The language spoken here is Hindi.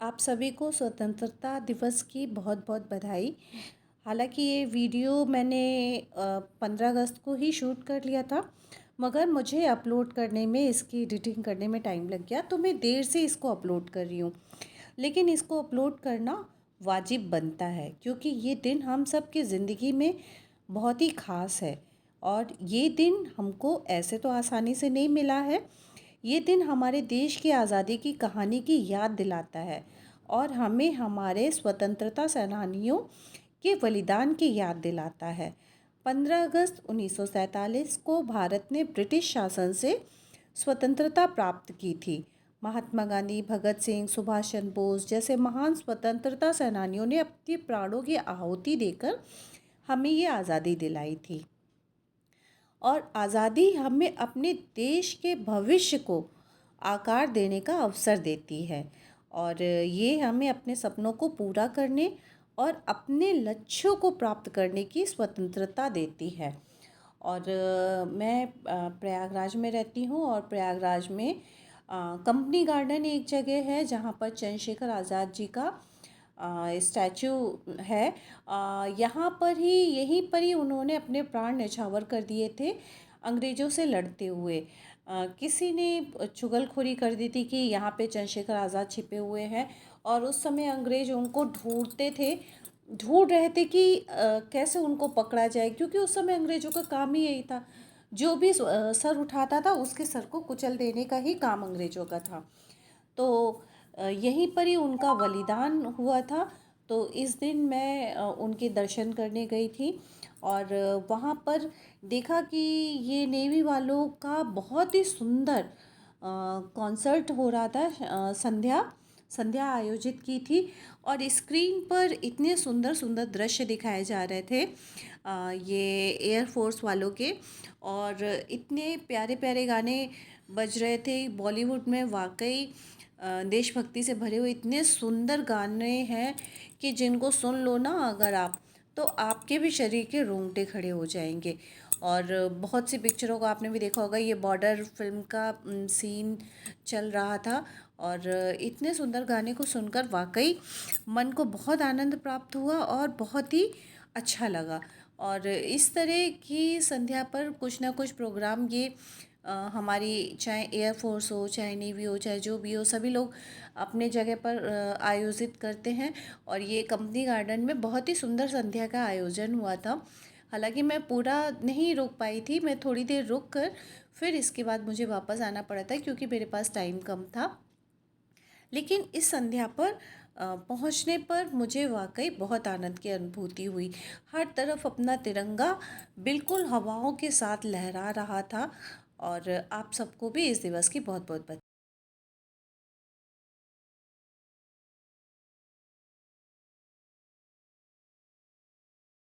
आप सभी को स्वतंत्रता दिवस की बहुत बहुत बधाई। हालांकि ये वीडियो मैंने 15 अगस्त को ही शूट कर लिया था, मगर मुझे अपलोड करने में, इसकी एडिटिंग करने में टाइम लग गया, तो मैं देर से इसको अपलोड कर रही हूँ। लेकिन इसको अपलोड करना वाजिब बनता है, क्योंकि ये दिन हम सब की ज़िंदगी में बहुत ही ख़ास है। और ये दिन हमको ऐसे तो आसानी से नहीं मिला है। ये दिन हमारे देश की आज़ादी की कहानी की याद दिलाता है और हमें हमारे स्वतंत्रता सेनानियों के बलिदान की याद दिलाता है। 15 अगस्त 1947 को भारत ने ब्रिटिश शासन से स्वतंत्रता प्राप्त की थी। महात्मा गांधी, भगत सिंह, सुभाष चंद्र बोस जैसे महान स्वतंत्रता सेनानियों ने अपने प्राणों की आहुति देकर हमें ये आज़ादी दिलाई थी। और आज़ादी हमें अपने देश के भविष्य को आकार देने का अवसर देती है, और ये हमें अपने सपनों को पूरा करने और अपने लक्ष्यों को प्राप्त करने की स्वतंत्रता देती है। और मैं प्रयागराज में रहती हूँ, और प्रयागराज में कंपनी गार्डन एक जगह है जहाँ पर चंद्रशेखर आज़ाद जी का स्टैचू है। यहाँ पर ही, यहीं पर ही उन्होंने अपने प्राण न्यौछावर कर दिए थे अंग्रेज़ों से लड़ते हुए। किसी ने चुगलखोरी कर दी थी कि यहाँ पे चंद्रशेखर आज़ाद छिपे हुए हैं, और उस समय अंग्रेज़ उनको ढूंढते थे, ढूंढ रहे थे कि कैसे उनको पकड़ा जाए, क्योंकि उस समय अंग्रेज़ों का काम ही यही था। जो भी सर उठाता था उसके सर को कुचल देने का ही काम अंग्रेज़ों का था। तो यहीं पर ही उनका बलिदान हुआ था। तो इस दिन मैं उनके दर्शन करने गई थी, और वहाँ पर देखा कि ये नेवी वालों का बहुत ही सुंदर कॉन्सर्ट हो रहा था। संध्या संध्या आयोजित की थी, और स्क्रीन पर इतने सुंदर सुंदर दृश्य दिखाए जा रहे थे ये एयरफोर्स वालों के, और इतने प्यारे प्यारे गाने बज रहे थे। बॉलीवुड में वाकई देशभक्ति से भरे हुए इतने सुंदर गाने हैं कि जिनको सुन लो ना अगर आप, तो आपके भी शरीर के रोंगटे खड़े हो जाएंगे। और बहुत सी पिक्चरों को आपने भी देखा होगा, ये बॉर्डर फिल्म का सीन चल रहा था, और इतने सुंदर गाने को सुनकर वाकई मन को बहुत आनंद प्राप्त हुआ और बहुत ही अच्छा लगा। और इस तरह की संध्या पर कुछ ना कुछ प्रोग्राम ये हमारी, चाहे एयरफोर्स हो, चाहे नेवी हो, चाहे जो भी हो, सभी लोग अपने जगह पर आयोजित करते हैं। और ये कंपनी गार्डन में बहुत ही सुंदर संध्या का आयोजन हुआ था। हालांकि मैं पूरा नहीं रुक पाई थी, मैं थोड़ी देर रुक कर फिर इसके बाद मुझे वापस आना पड़ा था, क्योंकि मेरे पास टाइम कम था। लेकिन इस संध्या पर पहुंचने पर मुझे वाकई बहुत आनंद की अनुभूति हुई। हर तरफ अपना तिरंगा बिल्कुल हवाओं के साथ लहरा रहा था। और आप सबको भी इस दिवस की बहुत बहुत बधाई।